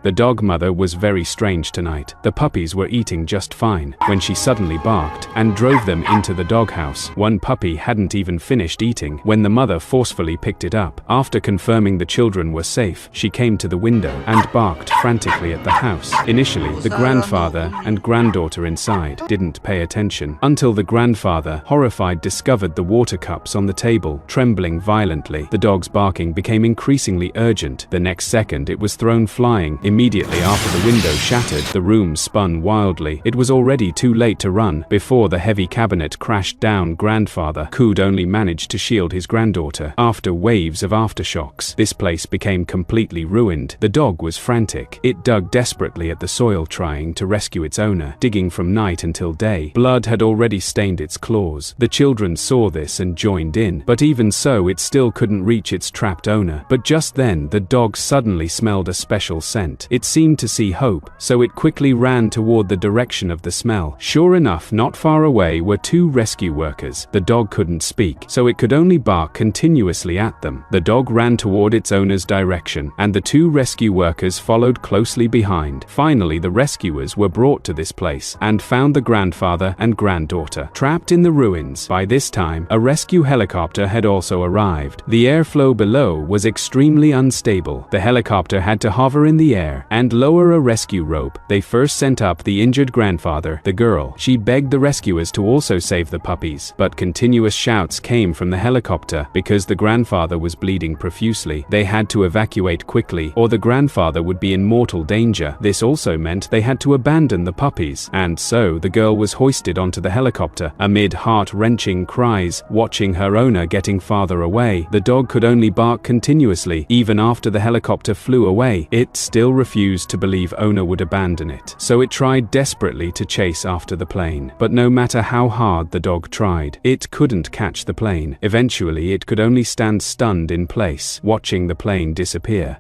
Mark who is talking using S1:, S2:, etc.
S1: The dog mother was very strange tonight. The puppies were eating just fine when she suddenly barked and drove them into the doghouse. One puppy hadn't even finished eating when the mother forcefully picked it up. After confirming the children were safe, she came to the window and barked frantically at the house. Initially, the grandfather and granddaughter inside didn't pay attention until the grandfather, horrified, discovered the water cups on the table, trembling violently. The dog's barking became increasingly urgent. The next second, it was thrown flying. Immediately after the window shattered, the room spun wildly. It was already too late to run. Before the heavy cabinet crashed down, grandfather could only manage to shield his granddaughter. After waves of aftershocks, this place became completely ruined. The dog was frantic. It dug desperately at the soil, trying to rescue its owner, digging from night until day. Blood had already stained its claws. The children saw this and joined in, but even so, it still couldn't reach its trapped owner. But just then, the dog suddenly smelled a special scent. It seemed to see hope, so it quickly ran toward the direction of the smell. Sure enough, not far away were two rescue workers. The dog couldn't speak, so it could only bark continuously at them. The dog ran toward its owner's direction, and the two rescue workers followed closely behind. Finally, the rescuers were brought to this place and found the grandfather and granddaughter trapped in the ruins. By this time, a rescue helicopter had also arrived. The airflow below was extremely unstable. The helicopter had to hover in the air and lower a rescue rope. They first sent up the injured grandfather, the girl. She begged the rescuers to also save the puppies, but continuous shouts came from the helicopter. Because the grandfather was bleeding profusely, they had to evacuate quickly, or the grandfather would be in mortal danger. This also meant they had to abandon the puppies, and so the girl was hoisted onto the helicopter. Amid heart-wrenching cries, watching her owner getting farther away, the dog could only bark continuously. Even after the helicopter flew away, it still refused to believe owner would abandon it. So it tried desperately to chase after the plane. But no matter how hard the dog tried, it couldn't catch the plane. Eventually, it could only stand stunned in place, watching the plane disappear.